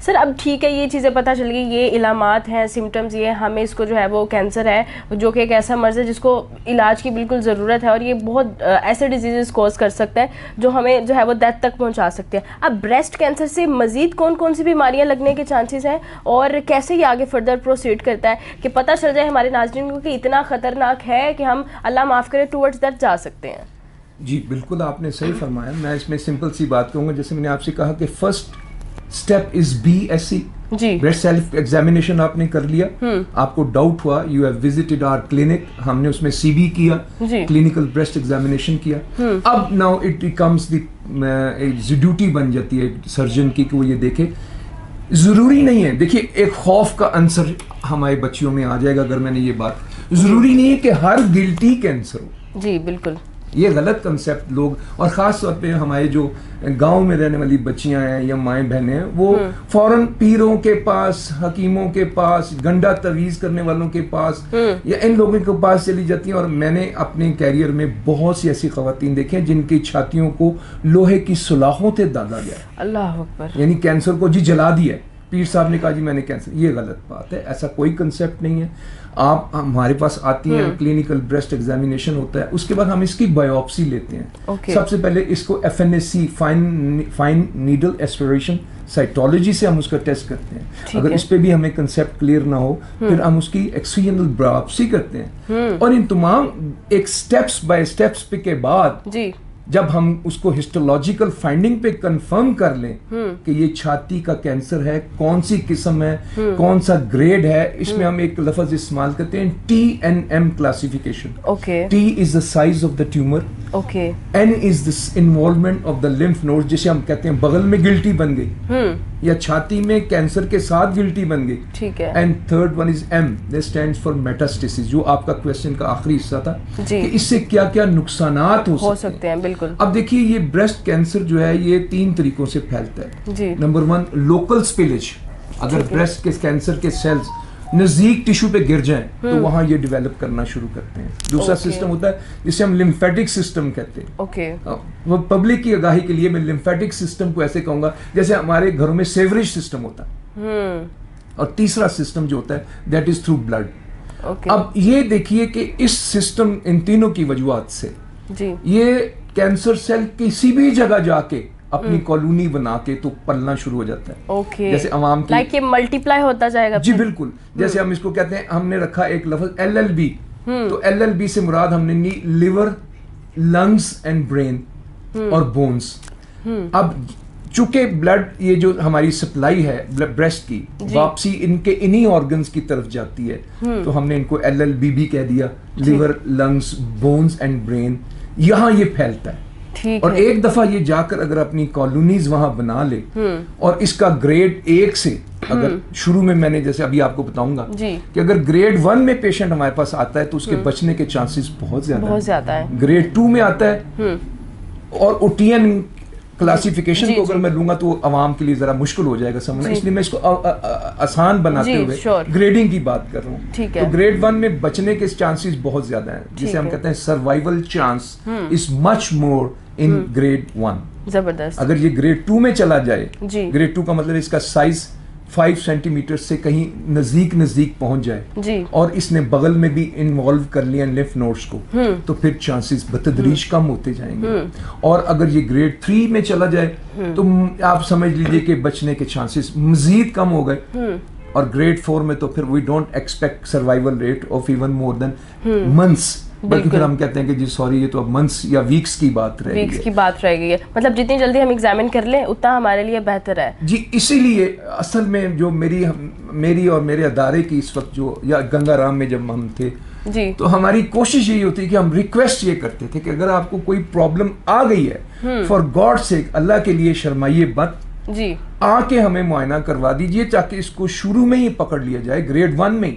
سر اب ٹھیک ہے یہ چیزیں پتہ چل گئی, یہ علامات ہیں, سمٹمز یہ, ہمیں اس کو جو ہے وہ کینسر ہے جو کہ ایک ایسا مرض ہے جس کو علاج کی بالکل ضرورت ہے, اور یہ بہت ایسے ڈیزیزز کوز کر سکتا ہے جو ہمیں جو ہے وہ ڈیتھ تک پہنچا سکتے ہیں. اب بریسٹ کینسر سے مزید کون کون سی بیماریاں لگنے کے چانسز ہیں, اور کیسے یہ آگے فردر پروسیڈ کرتا ہے کہ پتہ چل جائے ہمارے ناظرین کو کہ اتنا خطرناک ہے کہ ہم اللہ معاف کرے ٹورڈز دیٹ جا سکتے ہیں؟ جی بالکل آپ نے صحیح فرمایا. میں اس میں سمپل سی بات کہوں گا, جیسے میں نے آپ سے کہا کہ فرسٹ اسٹیپ از BSc, جی بریسٹ سیلف ایگزامینیشن آپ نے کر لیا, آپ کو ڈاؤٹ ہوا, you have visited our clinic, ہم نے اس میں CB کیا, کلینکل بریسٹ ایگزامینیشن کیا. اب now it becomes the duty بن جاتی ہے سرجن کی کہ وہ یہ دیکھے. ضروری نہیں ہے, دیکھیے ایک خوف کا عنصر ہمارے بچیوں میں آ جائے گا اگر میں نے یہ بات, ضروری نہیں ہے کہ ہر گلٹی کینسر ہو. جی بالکل, یہ غلط کنسیپٹ لوگ, اور خاص طور پہ ہمارے جو گاؤں میں رہنے والی بچیاں ہیں یا مائیں بہنیں ہیں, وہ فوراً پیروں کے پاس, حکیموں کے پاس, گنڈا تویز کرنے والوں کے پاس یا ان لوگوں کے پاس چلی جاتی ہیں. اور میں نے اپنے کیریئر میں بہت سی ایسی خواتین دیکھی ہیں جن کی چھاتیوں کو لوہے کی سلاخوں سے دادا گیا, اللہ اکبر, یعنی کینسر کو جی جلا دیا ہے, پیر صاحب نے کہا جی میں نے کینسر. یہ غلط بات ہے, ایسا کوئی کنسیپٹ نہیں ہے. آپ ہمارے پاس آتی ہیں, کلینکل بریسٹ ایگزامینیشن ہوتا ہے, اس کے بعد ہم اس کی بایوپسی لیتے ہیں. سب سے پہلے اس کو FNAC fine needle aspiration cytology سے ہم اس کا ٹیسٹ کرتے ہیں. اگر اس پہ بھی ہمیں کنسیپٹ کلیئر نہ ہو پھر ہم اس کی ایکسٹرینل بایوپسی کرتے ہیں. اور ان تمام ایک سٹیپس بائی سٹیپس پہ کے بعد جب ہم اس کو ہسٹولوجیکل فائنڈنگ پہ کنفرم کر لیں کہ یہ چھاتی کا کینسر ہے, کون سی قسم ہے, کون سا گریڈ ہے, اس میں ہم ایک لفظ استعمال کرتے ہیں TNM classification. T is the size of the tumor, N is the involvement of the lymph nodes, جسے ہم کہتے ہیں بغل میں گلٹی بن گئی یا چھاتی میں کینسر کے ساتھ گلٹی بن گئی. And third one is M, that stands for metastasis, جو آپ کا کویسچن کا آخری حصہ تھا کہ اس سے کیا کیا نقصانات ہو سکتے ہیں. اب دیکھیے یہ بریسٹ کینسر جو ہے یہ 3 طریقوں سے پھیلتا ہے. نمبر 1 لوکل سپیلج, اگر بریسٹ کے کینسر کے سیلز نزدیک ٹیشو پہ گر جائیں تو وہاں یہ ڈیولپ کرنا شروع کرتے ہیں. دوسرا سسٹم ہوتا ہے جسے ہم لمفیٹک سسٹم کہتے ہیں. وہ پبلک کی آگاہی کے لیے میں لمفیٹک سسٹم کو ایسے کہوں گا جیسے ہمارے گھروں میں سیوریج سسٹم ہوتا ہے. اور تیسرا سسٹم جو ہوتا ہے دیٹ از تھرو بلڈ. اب یہ دیکھیے کہ اس سسٹم ان تینوں کی وجوہات سے یہ کینسر سیل کسی بھی جگہ جا کے اپنی کالونی بنا کے تو پلنا شروع ہو جاتا ہے. جیسے عوام کی لائک یہ ملٹی پلائی ہوتا جائے گا. جی بالکل, جیسے ہم اس کو کہتے ہیں, ہم نے رکھا ایک لفظ LLB, تو LLB سے مراد ہم نے لیور, لنگس اینڈ برین اور بونز. اب چونکہ بلڈ یہ جو ہماری سپلائی ہے بریسٹ کی واپسی ان کے انہی آرگنز کی طرف جاتی ہے, تو ہم نے ان کو LLB بھی کہہ دیا, liver, lungs, bones and brain. یہاں یہ پھیلتا ہے اور ایک دفعہ یہ جا کر اگر اپنی کالونیز وہاں بنا لے, اور اس کا گریڈ 1 سے اگر شروع میں نے جیسے ابھی آپ کو بتاؤں گا کہ اگر گریڈ 1 میں پیشنٹ ہمارے پاس آتا ہے تو اس کے بچنے کے چانسز بہت زیادہ ہیں. گریڈ 2 میں آتا ہے, اور OTN کلاسیفیکیشن کو اگر میں لوں گا تو عوام کے لیے ذرا مشکل ہو جائے گا سمجھنا, اس لیے میں اس کو آسان بناتے ہوئے گریڈنگ کی بات کر رہا ہوں. تو گریڈ 1 میں بچنے کے چانسز بہت زیادہ ہیں, جسے ہم کہتے ہیں survival chance is much more in grade 1. زبردست. اگر یہ گریڈ 2 میں چلا جائے, گریڈ 2 کا مطلب اس کا سائز 5 سینٹی میٹر سے کہیں نزدیک پہنچ جائے اور اس نے بغل میں بھی انوالو کر لیا لمف نوڈز کو, تو پھر چانسز بتدریج کم ہوتے جائیں گے. اور اگر یہ گریڈ 3 میں چلا جائے تو آپ سمجھ لیجئے کہ بچنے کے چانسز مزید کم ہو گئے. اور گریڈ 4 میں تو پھر we don't expect survival rate of even more than months, بلکہ پھر ہم کہتے ہیں کہ جی سوری یہ تو اب منتھس یا ویکس کی بات رہ گئی ہے. مطلب جتنی جلدی ہم ایگزامن کر لیں اتنا ہمارے لیے بہتر ہے. جی اسی لیے اصل میں جو میری اور میرے ادارے کی اس وقت جو, یا گنگا رام میں جب ہم تھے تو ہماری کوشش یہی ہوتی ہے کہ ہم ریکویسٹ یہ کرتے تھے کہ اگر آپ کو کوئی پرابلم آ گئی ہے, فار گاڈ سیک, اللہ کے لیے شرمائیے مت, آ کے ہمیں معائنہ کروا دیجئے تاکہ اس کو شروع میں ہی پکڑ لیا جائے گریڈ 1 میں.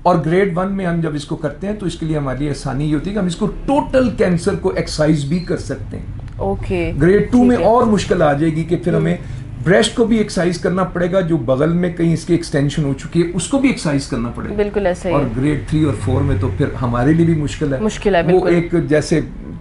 اور گریڈ 1 میں ہم جب اس کو کرتے ہیں تو اس کے لیے ہماری آسانی یہ ہوتی ہے کہ ہم اس کو ٹوٹل کینسر کو ایکسائز بھی کر سکتے ہیں. گریڈ 2 میں اور مشکل آ جائے گی کہ پھر ہمیں بریسٹ کو بھی ایکسائز کرنا پڑے گا, جو بغل میں کہیں اس کی ایکسٹینشن ہو چکی ہے اس کو بھی ایکسائز کرنا پڑے گا. بالکل ایسا ہی. اور گریڈ 3 اور 4 میں تو پھر ہمارے لیے بھی مشکل ہے. وہ ایک جیسے